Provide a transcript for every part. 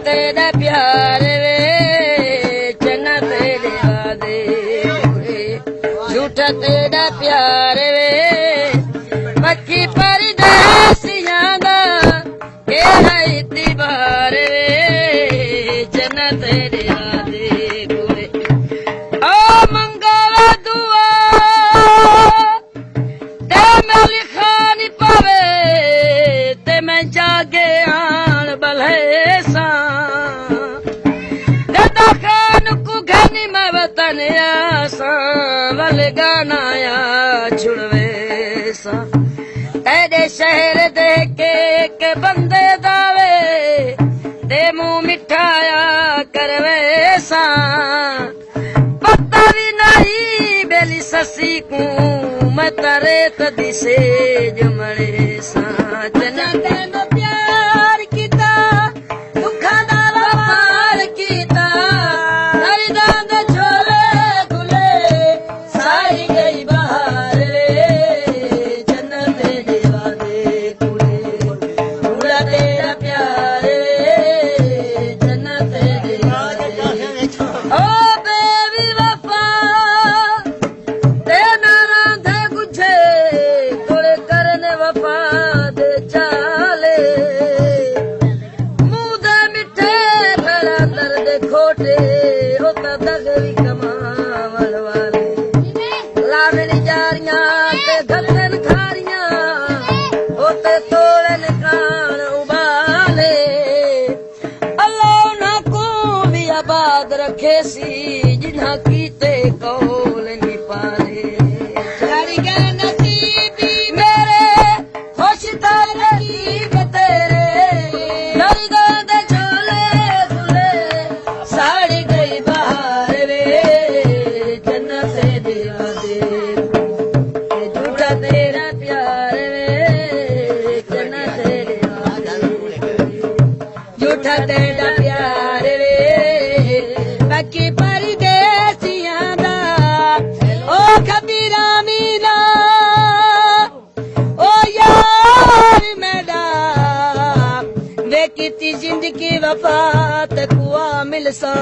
तेरा प्यार वे जन्नत दे वादे झूठा तेरा प्यार वे पक्की परदेसियां दा केड़ा इतबार वे जन्नत दे वादे कुड़े ओ मंगवा दुआ ते मैं लिखा नी पावे ते मैं जागे आन बल्हे गानाया छुड़वे सा तेरे शहर दे के बंदे दावे ते मुंह मिठाया करवे सा पता भी नहीं बेली ससी को मैं तरे तदी से जमड़े सा जन्नत में प्यार कीता दुखा दा वफार कीता रखे सी जिन्हा कीते कौल नहीं पाले जारी के नसीबी मेरे खुश तारे की तेरे दर्दों दे झोले खुले साड़ी गई बाहर वे जन्नत दे वादे झूठा तेरा प्यार वे जन्नत दे वादे झूठा तेरा प्यार वे बाकी परदेसियां दा ओ कबीरा मीना ओ यार मेरा वे कीती जिंदगी वफात कुआ मिलसा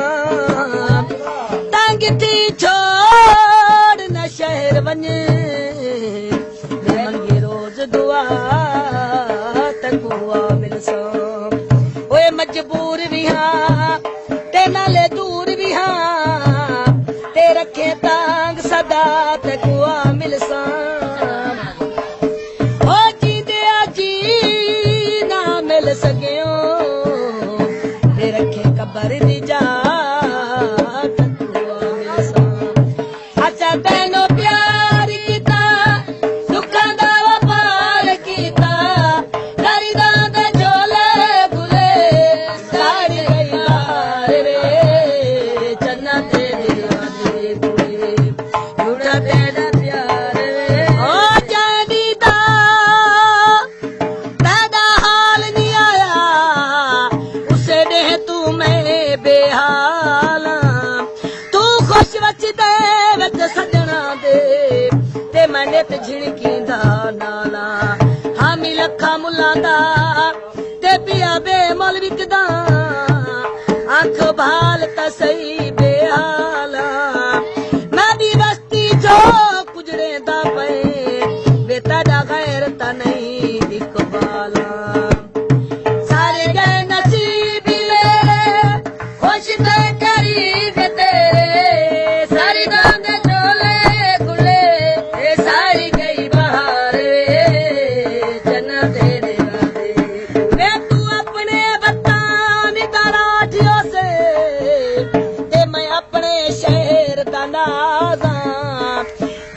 तंग थी छोड़ न शहर वन मंगे रोज दुआ तकुआ मिलसा ओए मजबूर भी हाँ ते नाले दूर भी हाँ ते रखे तांग सदा ते कुआ मिलसा ओ जींदे जी ना मिल सकियो ते रखे कबर दी जा ते कुआ मिलसा अच्छा तैनो प्यार कीता दुखां दा वफार कीता दर्दां दे झोले खुले साड़ी गई बाहर वे जन्नत दे वादे कुड़े झूठा तेरा प्यार वे ओ जानी दा तेरा हाल नहीं आया उसे दे तू मैं बेहाल तू खुश वचदे विच सजना दे ते मैं नित झिड़कींदा नाला हामी लखा मुल्लां दा ते पिया बेमोल विकदा आंख भाल ता सही बेहाला मैं भी बस्ती जो कुजड़े दा पे बेटा दा गैर ता नहीं दिखबाला सारे गए नसीबी मेरे खुश ते करीब तेरे सारी दांद झोले खुले ए सारी गई बाहर जन्नत दे वादे वे तू अपने बत्तान कराठियों से ते मैं अपने शहर दा नाज़ा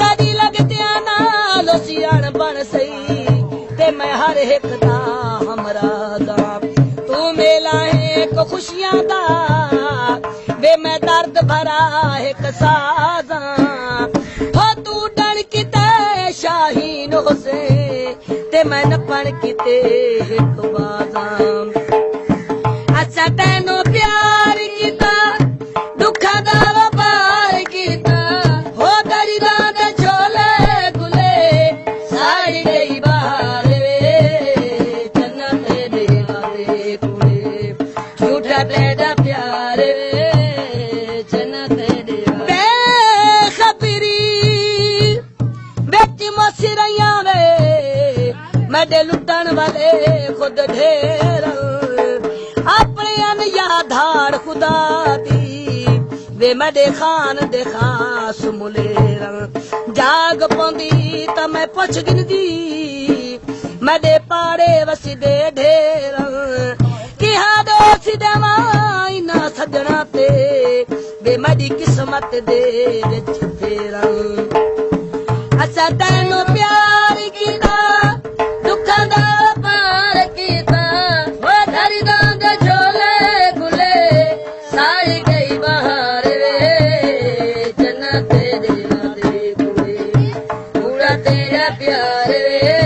कदी लगदिया नालो सियाण बन सही ते मैं हर एक दा हमरादा तू मेला एक खुशियां दा वे मैं दर्द भरा एक साजा हो तू डर किते शाहीन हो से ते मैं नपण किते एक बाजा अच्छा तैनो प्यार कीता दुखा दा वफार कीता हो दर्दां दे झोले ढेर अपने अन याधार खुदा दी वे मडे खान दे खास मुलेर जाग पौंदी त मैं पुछ गिनदी मडे पाड़े वसीदे ढेर किहा दोसी देवां इना सजना ते वे मडी किस्मत दे विच फेर असा तैनू प्यार कीता दुखां दा पार कीता हो दर्दां दे झोले खुले साई गई बहार वे जन्नत दे नाले कुए पूरा तेरा प्यार वे